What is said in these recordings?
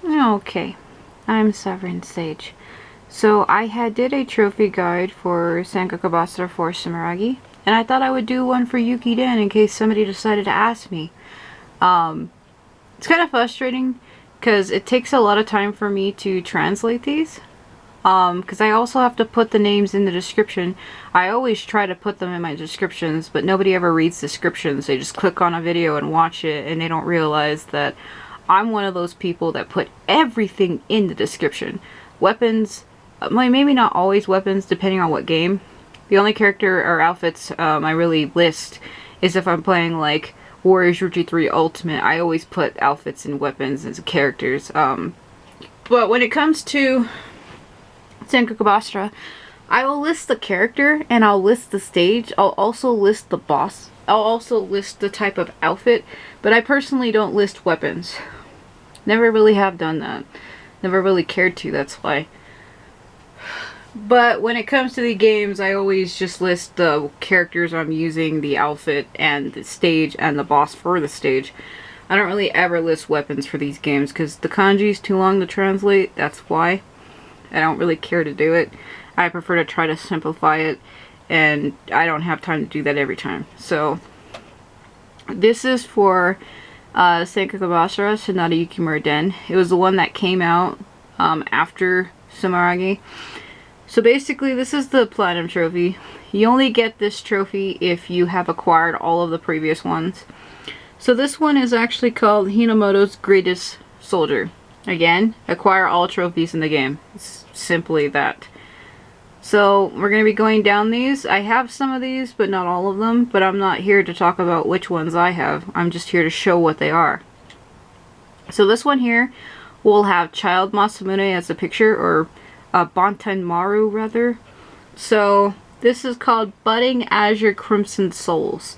Okay, I'm Sovereign Sage. So I did a trophy guide for Sengoku BASARA for Sumeragi, and I thought I would do one for Yuki-Den in case somebody decided to ask me. It's kind of frustrating because it takes a lot of time for me to translate these. Because I also have to put the names in the description. I always try to put them in my descriptions, but nobody ever reads descriptions. They just click on a video and watch it, and they don't realize that I'm one of those people that put everything in the description. Weapons, maybe not always weapons, depending on what game. The only character or outfits I really list is if I'm playing like Warriors Route 3 Ultimate. I always put outfits and weapons as characters. But when it comes to Sengoku BASARA, I will list the character and I'll list the stage. I'll also list the boss. I'll also list the type of outfit, but I personally don't list weapons. Never really have done that. Never really cared to, that's why. But when it comes to the games, I always just list the characters I'm using, the outfit, and the stage, and the boss for the stage. I don't really ever list weapons for these games because the kanji is too long to translate, that's why. I don't really care to do it. I prefer to try to simplify it, and I don't have time to do that every time. So, this is for Sengoku BASARA, Sanada Yukimura-Den. It was the one that came out after Sumeragi. So basically, this is the Platinum Trophy. You only get this trophy if you have acquired all of the previous ones. So this one is actually called Hinomoto's Greatest Soldier. Again, acquire all trophies in the game. It's simply that. So we're going to be going down these. I have some of these, but not all of them. But I'm not here to talk about which ones I have. I'm just here to show what they are. So this one here will have Child Masamune as a picture, or Bantenmaru rather. So this is called Budding Azure-Crimson Souls.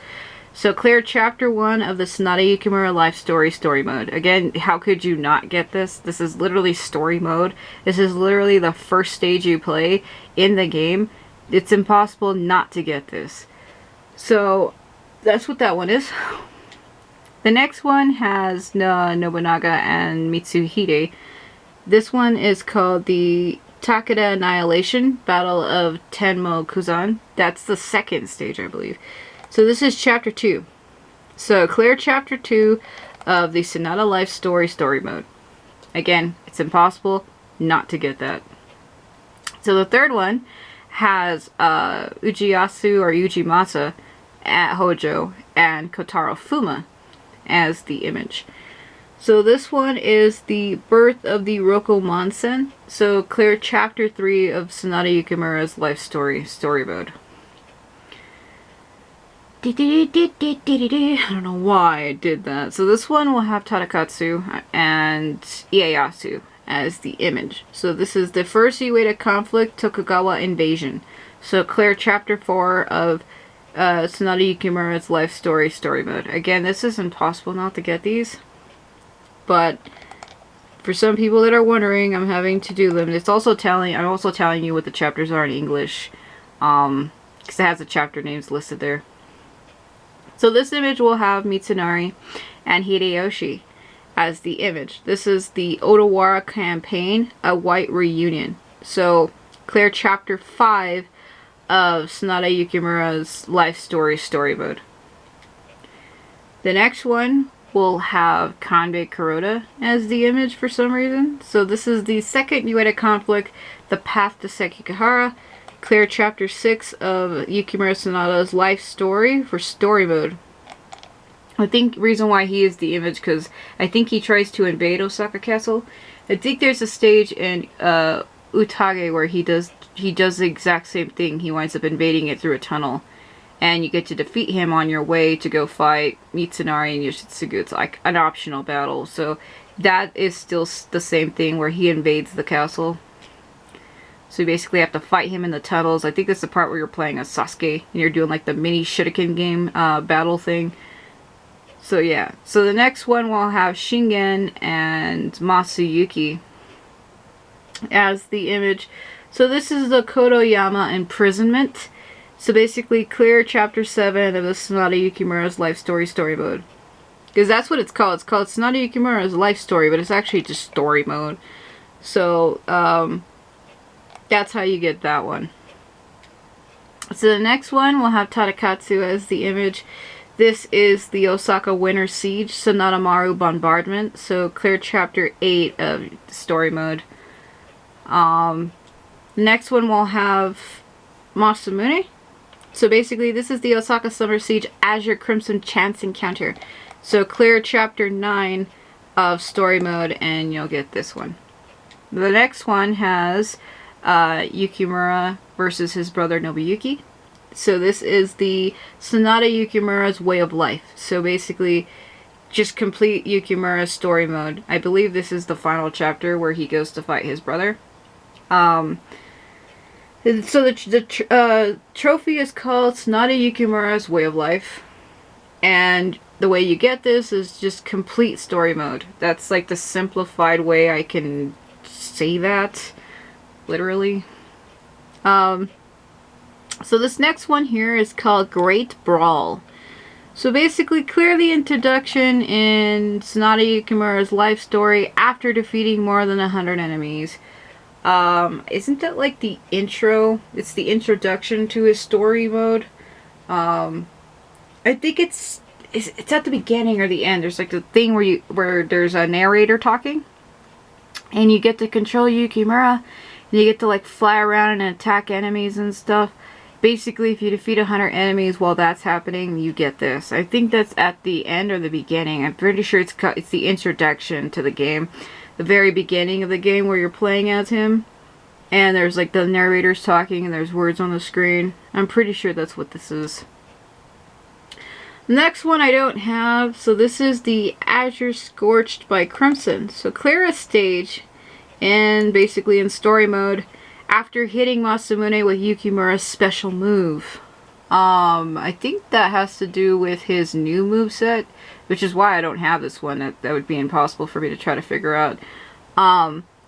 So clear chapter 1 of the Sanada Yukimura Life Story mode. Again, how could you not get this? This is literally story mode. This is literally the first stage you play in the game. It's impossible not to get this. So that's what that one is. The next one has Nobunaga and Mitsuhide. This one is called the Takeda Annihilation, Battle of Tenmokuzan. That's the second stage, I believe. So this is chapter 2. So clear chapter 2 of the Sanada Life Story mode. Again, it's impossible not to get that. So the third one has Ujiyasu or Ujimasa at Hojo and Kotaro Fuma as the image. So this one is the birth of the Rokumonsen. So clear chapter 3 of Sanada Yukimura's life story mode. I don't know why I did that. So this one will have Tadakatsu and Ieyasu as the image. So this is the first Ueda conflict, Tokugawa invasion. So clear chapter 4 of Sanada Yukimura's life story mode. Again, this is impossible not to get these. But for some people that are wondering, I'm having to do them. I'm also telling you what the chapters are in English. Because it has the chapter names listed there. So this image will have Mitsunari and Hideyoshi as the image. This is the Odawara campaign, a white reunion. So clear chapter 5 of Sanada Yukimura's life story mode. The next one will have Kanbei Kuroda as the image for some reason. So this is the second Ueda conflict, the path to Sekigahara. Clear chapter 6 of Yukimura Sanada's life story for story mode. I think reason why he is the image because I think he tries to invade Osaka Castle. I think there's a stage in Utage where he does the exact same thing. He winds up invading it through a tunnel. And you get to defeat him on your way to go fight Mitsunari and Yoshitsugu. It's like an optional battle. So that is still the same thing where he invades the castle. So you basically have to fight him in the tunnels. I think that's the part where you're playing as Sasuke and you're doing like the mini Shuriken game battle thing. So yeah. So the next one will have Shingen and Masayuki as the image. So this is the Kudoyama Imprisonment. So basically clear chapter 7 of the Sanada Yukimura's life story mode. Because that's what it's called. It's called Sanada Yukimura's life story, but it's actually just story mode. So, that's how you get that one. So the next one, we'll have Tadakatsu as the image. This is the Osaka Winter Siege, Sanadamaru Bombardment. So clear chapter 8 of story mode. Next one we'll have Masamune. So basically this is the Osaka Summer Siege Azure-Crimson Chance Encounter. So clear chapter 9 of story mode and you'll get this one. The next one has Yukimura versus his brother Nobuyuki. So this is the Sanada Yukimura's Way of Life. So basically, just complete Yukimura's story mode. I believe this is the final chapter where he goes to fight his brother. So the trophy is called Sanada Yukimura's Way of Life. And the way you get this is just complete story mode. That's like the simplified way I can say that. Literally. So this next one here is called Great Brawl. So basically clear the introduction in Sanada Yukimura's life story after defeating more than 100 enemies. Isn't that like the intro? It's the introduction to his story mode. I think it's at the beginning or the end. There's like the thing where there's a narrator talking. And you get to control Yukimura. And you get to like fly around and attack enemies and stuff. Basically, if you defeat 100 enemies while that's happening, you get this. I think that's at the end or the beginning. I'm pretty sure it's the introduction to the game. The very beginning of the game where you're playing as him. And there's like the narrators talking and there's words on the screen. I'm pretty sure that's what this is. Next one I don't have. So this is the Azure Scorched by Crimson. So clear a stage. And basically in story mode. After hitting Masamune with Yukimura's special move. I think that has to do with his new moveset, which is why I don't have this one. That would be impossible for me to try to figure out.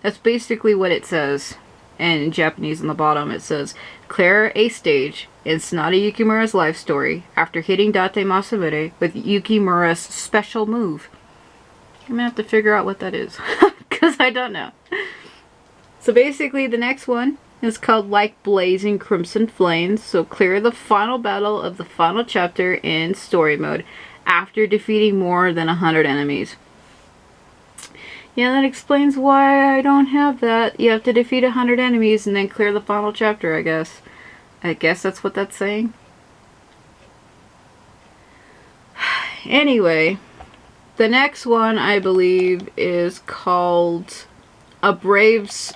That's basically what it says. And in Japanese on the bottom it says, clear a stage in Sanada Yukimura's life story after hitting Date Masamune with Yukimura's special move. I'm gonna have to figure out what that is. Because I don't know. So basically the next one is called Like Blazing Crimson Flames. So clear the final battle of the final chapter in story mode after defeating more than 100 enemies. Yeah, that explains why I don't have that. You have to defeat 100 enemies and then clear the final chapter, I guess. I guess that's what that's saying. Anyway, the next one I believe is called A Brave's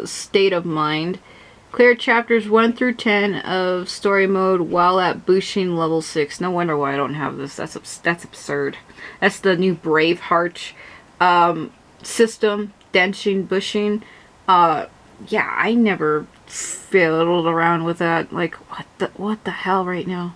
State of Mind. Clear chapters 1 through 10 of story mode while at Bushin level 6. No wonder why I don't have this. That's absurd. That's the new Braveheart system. Denshin Bushin. Yeah, I never fiddled around with that. Like, what the hell right now?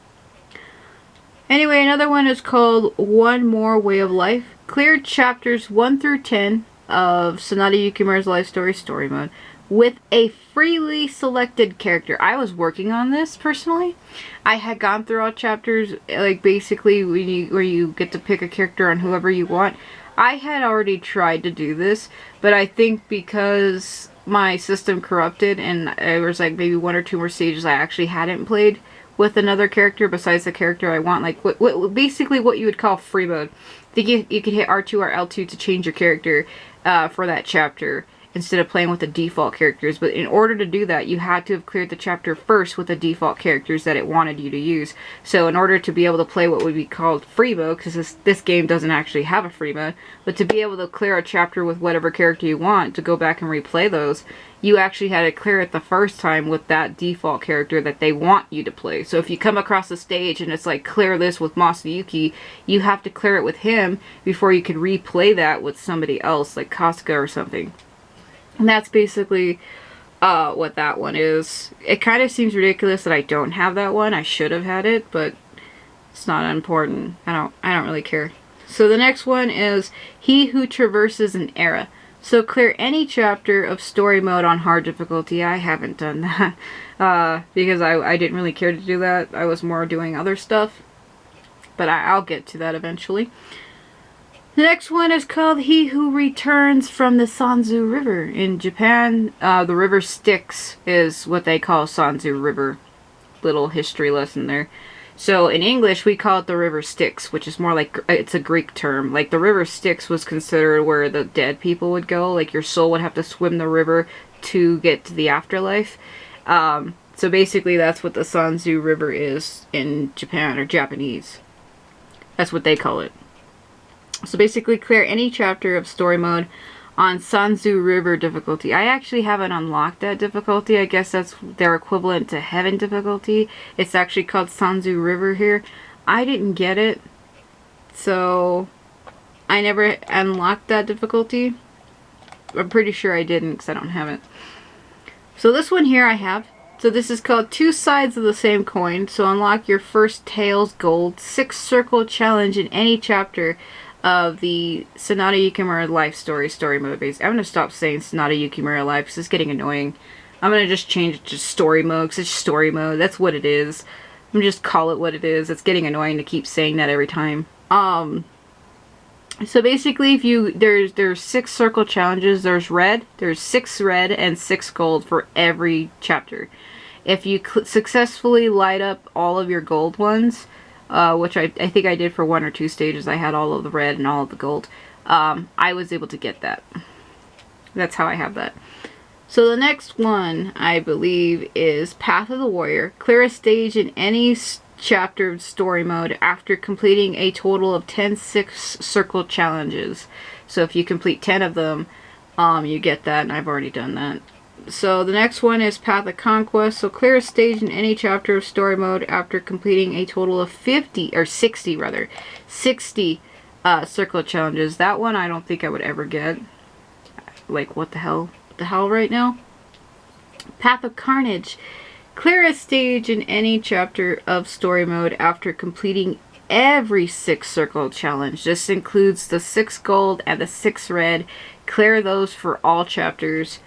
Anyway, another one is called One More Way of Life. Clear chapters 1 through 10 of Sanada Yukimura's life story mode with a freely selected character. I was working on this personally. I had gone through all chapters, like basically where you get to pick a character on whoever you want. I had already tried to do this, but I think because my system corrupted and there was like maybe 1 or 2 more stages I actually hadn't played with another character besides the character I want, like basically what you would call free mode. I think you could hit R2 or L2 to change your character for that chapter instead of playing with the default characters. But in order to do that, you had to have cleared the chapter first with the default characters that it wanted you to use. So in order to be able to play what would be called free mode, because this game doesn't actually have a free mode, but to be able to clear a chapter with whatever character you want to go back and replay those, you actually had to clear it the first time with that default character that they want you to play. So if you come across the stage and it's like, clear this with Masayuki, you have to clear it with him before you can replay that with somebody else, like Kasuga or something. And that's basically what that one is. It kind of seems ridiculous that I don't have that one. I should have had it, but it's not important. I don't really care. So the next one is He Who Traverses an Era. So clear any chapter of story mode on hard difficulty. I haven't done that because I didn't really care to do that. I was more doing other stuff, but I'll get to that eventually. The next one is called He Who Returns from the Sanzu River. In Japan, the river Styx is what they call Sanzu River. Little history lesson there. So in English, we call it the river Styx, which is more like, it's a Greek term. Like the river Styx was considered where the dead people would go. Like your soul would have to swim the river to get to the afterlife. So basically that's what the Sanzu River is in Japan, or Japanese. That's what they call it. So basically clear any chapter of story mode on Sanzu River difficulty. I actually haven't unlocked that difficulty. I guess that's their equivalent to Heaven difficulty. It's actually called Sanzu River here. I didn't get it, so I never unlocked that difficulty. I'm pretty sure I didn't because I don't have it. So this one here I have. So this is called Two Sides of the Same Coin. So unlock your first Tails Gold 6 Circle Challenge in any chapter of the Sanada Yukimura Life story mode base. I'm going to stop saying Sanada Yukimura Life because it's getting annoying. I'm going to just change it to story mode because it's story mode. That's what it is. I'm going to just call it what it is. It's getting annoying to keep saying that every time. So basically, if you there's 6 circle challenges. There's 6 red and 6 gold for every chapter. If you successfully light up all of your gold ones, which I think I did for 1 or 2 stages. I had all of the red and all of the gold. I was able to get that. That's how I have that. So the next one, I believe, is Path of the Warrior. Clear a stage in any chapter of story mode after completing a total of 10 6 circle challenges. So if you complete 10 of them, you get that, and I've already done that. So the next one is Path of Conquest. So clear a stage in any chapter of story mode after completing a total of 60 circle challenges. That one I don't think I would ever get. Like, what the hell? What the hell right now? Path of Carnage. Clear a stage in any chapter of story mode after completing every 6 circle challenge. This includes the 6 gold and the 6 red. Clear those for all chapters.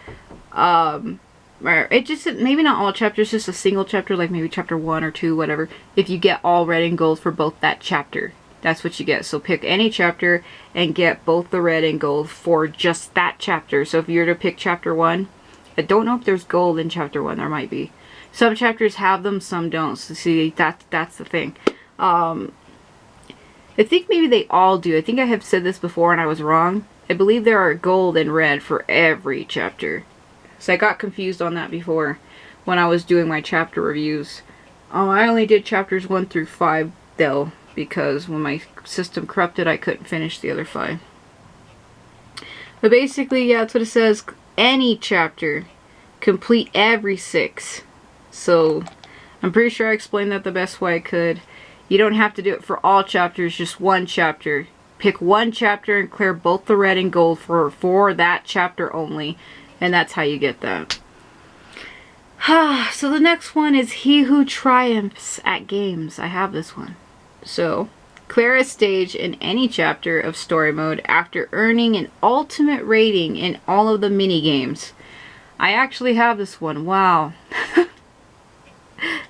It just, maybe not all chapters, just a single chapter, like maybe chapter 1 or 2, whatever. If you get all red and gold for both that chapter, that's what you get. So pick any chapter and get both the red and gold for just that chapter. So if you were to pick chapter 1, I don't know if there's gold in chapter 1, there might be. Some chapters have them, some don't. So see, that's the thing. I think maybe they all do. I think I have said this before and I was wrong. I believe there are gold and red for every chapter. So I got confused on that before when I was doing my chapter reviews. I only did chapters 1 through 5 though, because when my system corrupted I couldn't finish the other 5. But basically, yeah, that's what it says. Any chapter. Complete every 6. So I'm pretty sure I explained that the best way I could. You don't have to do it for all chapters, just one chapter. Pick one chapter and clear both the red and gold for that chapter only. And that's how you get that. So the next one is He Who Triumphs at Games. I have this one. So, clear a stage in any chapter of story mode after earning an ultimate rating in all of the mini games. I actually have this one. Wow.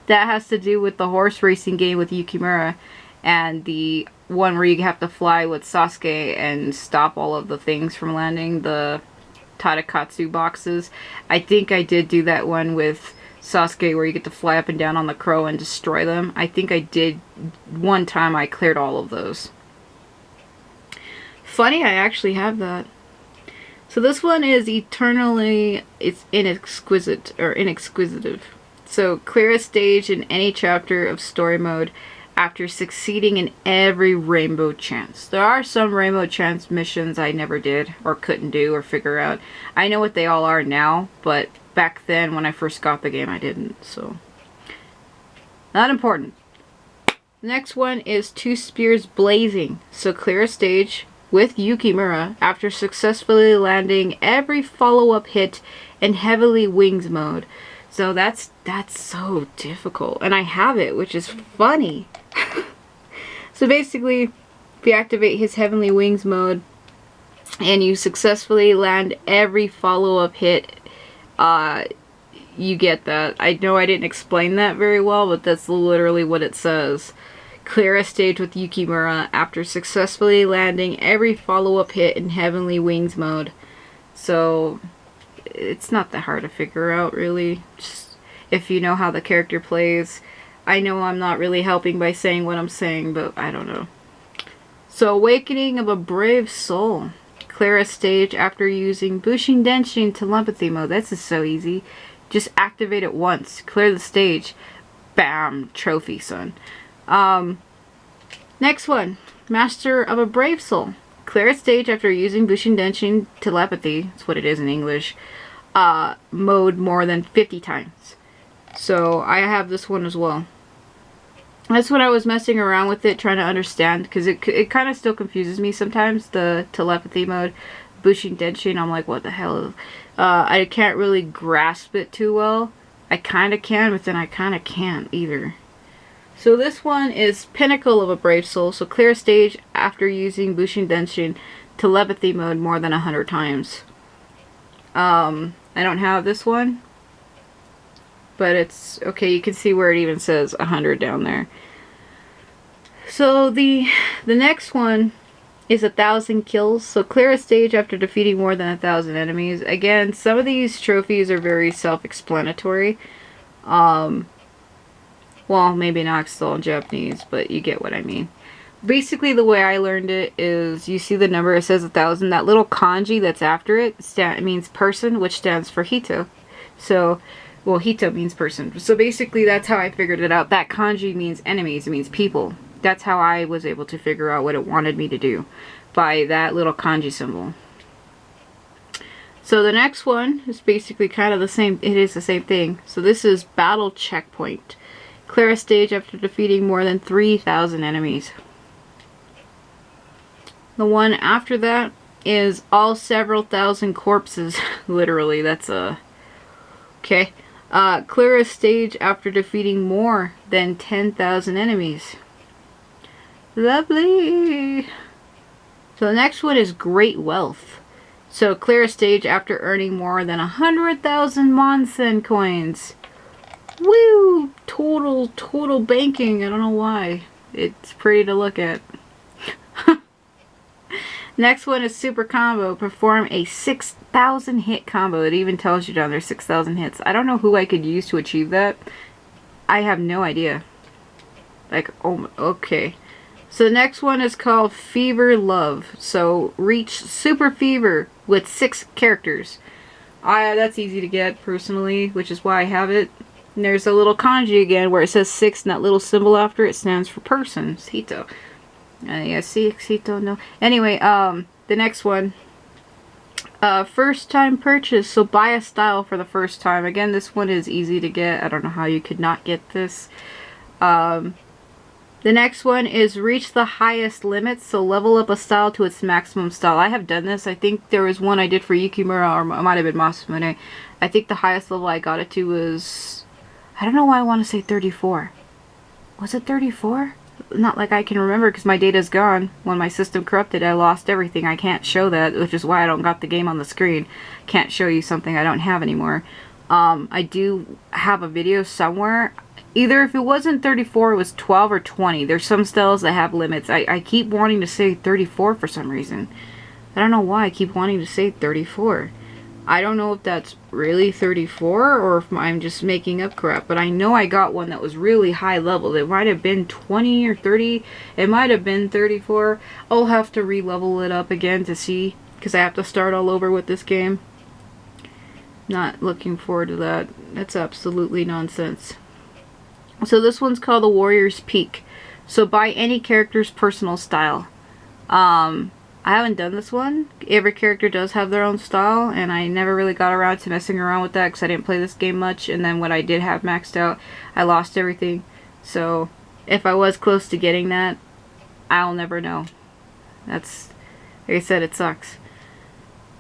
That has to do with the horse racing game with Yukimura. And the one where you have to fly with Sasuke and stop all of the things from landing, the Tadakatsu boxes. I think I did do that one with Sasuke where you get to fly up and down on the crow and destroy them. I think I did one time. I cleared all of those. Funny, I actually have that. So this one is eternally, it's inexquisitive. So clear a stage in any chapter of story mode after succeeding in every rainbow chance. There are some rainbow chance missions I never did or couldn't do or figure out. I know what they all are now, but back then when I first got the game I didn't, so not important. The next one is Two Spears Blazing. So clear a stage with Yukimura after successfully landing every follow-up hit in Heavily Wings mode. So that's so difficult, and I have it, which is funny. So basically, if you activate his Heavenly Wings mode and you successfully land every follow-up hit, you get that. I know I didn't explain that very well, but that's literally what it says. Clear a stage with Yukimura after successfully landing every follow-up hit in Heavenly Wings mode. So it's not that hard to figure out, really. Just if you know how the character plays. I know I'm not really helping by saying what I'm saying, but I don't know. So Awakening of a Brave Soul. Clear a stage after using Bushin Denshin telepathy mode. This is so easy. Just activate it once. Clear the stage. Bam! Trophy, son. Next one. Master of a Brave Soul. Clear a stage after using Bushin Denshin telepathy. That's what it is in English. Mode more than 50 times. So I have this one as well. That's when I was messing around with it, trying to understand, because it kind of still confuses me sometimes, the telepathy mode. Bushin Denshin, I'm like, what the hell? I can't really grasp it too well. I kind of can, but then I kind of can't either. So this one is Pinnacle of a Brave Soul. So clear a stage after using Bushin Denshin telepathy mode more than 100 times. I don't have this one. But it's okay, you can see where it even says 100 down there. So the next one is 1,000 kills. So clear a stage after defeating more than 1,000 enemies. Again, some of these trophies are very self-explanatory. Well, maybe not, it's still in Japanese, but you get what I mean. Basically, the way I learned it is, you see the number, it says 1,000. That little kanji that's after it means person, which stands for Hito. So, well, Hito means person. So basically, that's how I figured it out. That kanji means enemies, it means people. That's how I was able to figure out what it wanted me to do, by that little kanji symbol. So the next one is basically kind of the same. It is the same thing. So this is Battle Checkpoint. Clear a stage after defeating more than 3,000 enemies. The one after that is All Several Thousand Corpses. Literally, that's a... Okay. Clear a stage after defeating more than 10,000 enemies. Lovely! So the next one is Great Wealth. So clear a stage after earning more than 100,000 Monsen coins. Woo! Total banking. I don't know why. It's pretty to look at. Next one is Super Combo. Perform a 6,000 hit combo. It even tells you down there 6,000 hits. I don't know who I could use to achieve that. I have no idea. Like, oh, okay. So the next one is called Fever Love. So reach Super Fever with 6 characters. That's easy to get personally, which is why I have it. And there's a little kanji again where it says 6 and that little symbol after it stands for person. It's Hito. Yeah, see, Hito, no. Anyway, the next one. First time purchase. So buy a style for the first time. Again, this one is easy to get. I don't know how you could not get this. The next one is reach the highest limits. So level up a style to its maximum style. I have done this. I think there was one I did for Yukimura, or it might have been Masamune. I think the highest level I got it to was... I don't know why I want to say 34. Was it 34? Not like I can remember because my data's gone. When my system corrupted, I lost everything. I can't show that, which is why I don't got the game on the screen. Can't show you something I don't have anymore. I do have a video somewhere. Either if it wasn't 34, it was 12 or 20. There's some styles that have limits. I keep wanting to say 34 for some reason. I don't know why I keep wanting to say 34. I don't know if that's really 34 or if I'm just making up crap, but I know I got one that was really high level. It might have been 20 or 30. It might have been 34. I'll have to re-level it up again to see, because I have to start all over with this game. Not looking forward to that. That's absolutely nonsense. So this one's called the Warrior's Peak. So buy any character's personal style. I haven't done this one. Every character does have their own style, and I never really got around to messing around with that because I didn't play this game much, and then when I did have maxed out, I lost everything. So if I was close to getting that, I'll never know. That's, like I said, it sucks.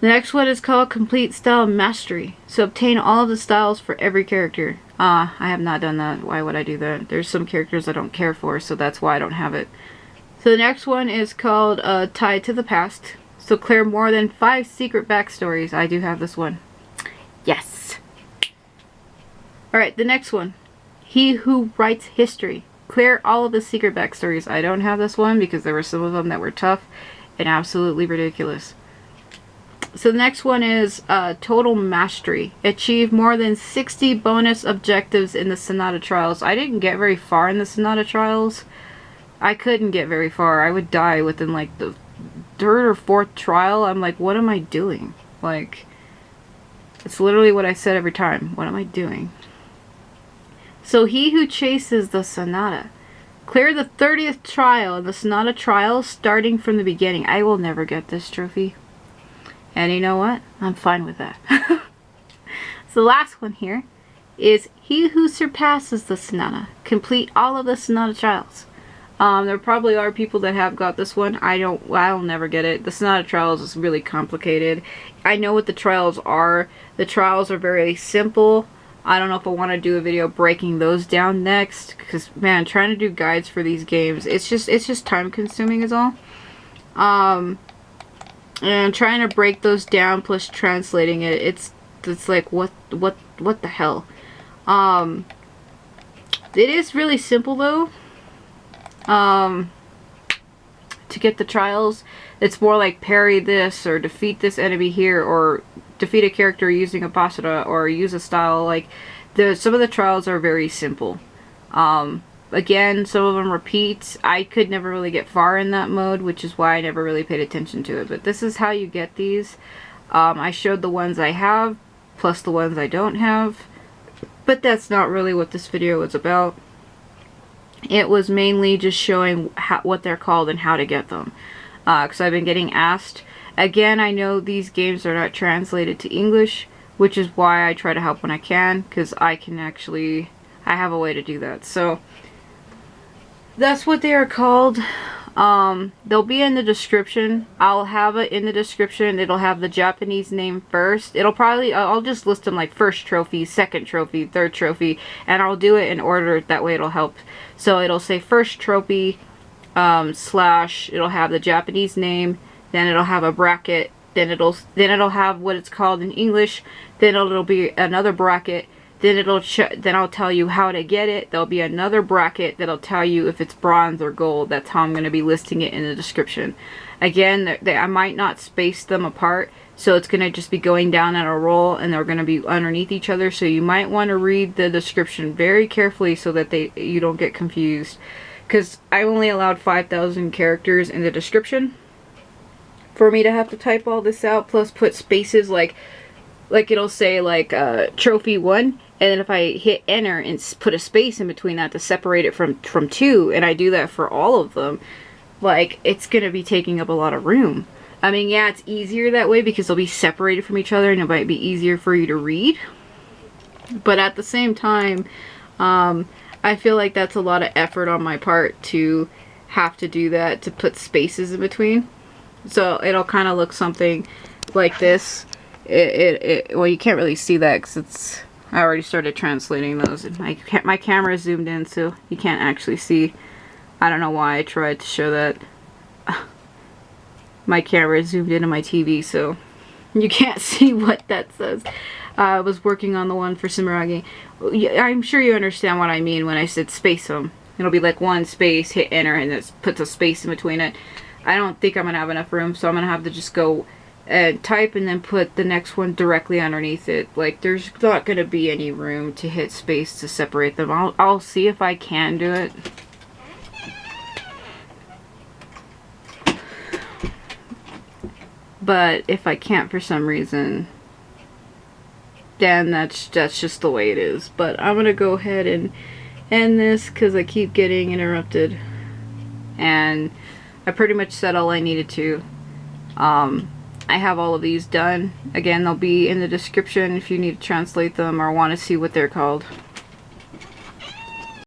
The next one is called Complete Style Mastery. So obtain all of the styles for every character. I have not done that. Why would I do that? There's some characters I don't care for, so that's why I don't have it. So the next one is called Tied to the Past. So clear more than 5 secret backstories. I do have this one. Yes! Alright, the next one. He Who Writes History. Clear all of the secret backstories. I don't have this one because there were some of them that were tough and absolutely ridiculous. So the next one is Total Mastery. Achieve more than 60 bonus objectives in the Sanada Trials. I didn't get very far in the Sanada Trials. I couldn't get very far. I would die within like the 3rd or 4th trial. I'm like, what am I doing? Like, it's literally what I said every time. What am I doing? So he who chases the Sanada. Clear the 30th trial in the Sanada Trials starting from the beginning. I will never get this trophy. And you know what? I'm fine with that. So the last one here is he who surpasses the Sanada. Complete all of the Sanada Trials. There probably are people that have got this one. I'll never get it. The Sanada Trials is really complicated. I know what the trials are. The trials are very simple. I don't know if I want to do a video breaking those down next, because man, trying to do guides for these games, it's just time consuming is all. And trying to break those down plus translating it, it's like what the hell. It is really simple though. To get the trials, it's more like parry this or defeat this enemy here or defeat a character using a Basara or use a style. Like some of the trials are very simple. Again, some of them repeat. I could never really get far in that mode, which is why I never really paid attention to it. But this is how you get these. I showed the ones I have, plus the ones I don't have. But that's not really what this video was about. It was mainly just showing what they're called and how to get them. Because I've been getting asked. Again, I know these games are not translated to English, which is why I try to help when I can. Because I have a way to do that. So that's what they are called. They'll be in the description. I'll have it in the description. It'll have the Japanese name first. I'll just list them like first trophy, second trophy, third trophy, and I'll do it in order. That way it'll help. So it'll say first trophy, / it'll have the Japanese name, then it'll have a bracket, then it'll have what it's called in English, then it'll be another bracket. Then I'll tell you how to get it. There'll be another bracket that'll tell you if it's bronze or gold. That's how I'm going to be listing it in the description. Again, I might not space them apart, so it's going to just be going down at a roll, and they're going to be underneath each other. So you might want to read the description very carefully so that you don't get confused. Because I only allowed 5,000 characters in the description for me to have to type all this out, plus put spaces like it'll say like trophy 1. And then if I hit enter and put a space in between that to separate it from 2, and I do that for all of them, like, it's going to be taking up a lot of room. I mean, yeah, it's easier that way because they'll be separated from each other and it might be easier for you to read. But at the same time, I feel like that's a lot of effort on my part to have to do that, to put spaces in between. So it'll kind of look something like this. Well, you can't really see that because I already started translating those, and my camera is zoomed in, so you can't actually see. I don't know why I tried to show that. My camera is zoomed into my TV, so you can't see what that says. I was working on the one for Sumeragi. I'm sure you understand what I mean when I said space them. It'll be like one space, hit enter, and it puts a space in between it. I don't think I'm going to have enough room, so I'm going to have to just go and type and then put the next one directly underneath it. Like, there's not going to be any room to hit space to separate them. I'll see if I can do it. But if I can't for some reason, then that's just the way it is. But I'm going to go ahead and end this because I keep getting interrupted. And I pretty much said all I needed to. I have all of these done. Again, they'll be in the description if you need to translate them or want to see what they're called.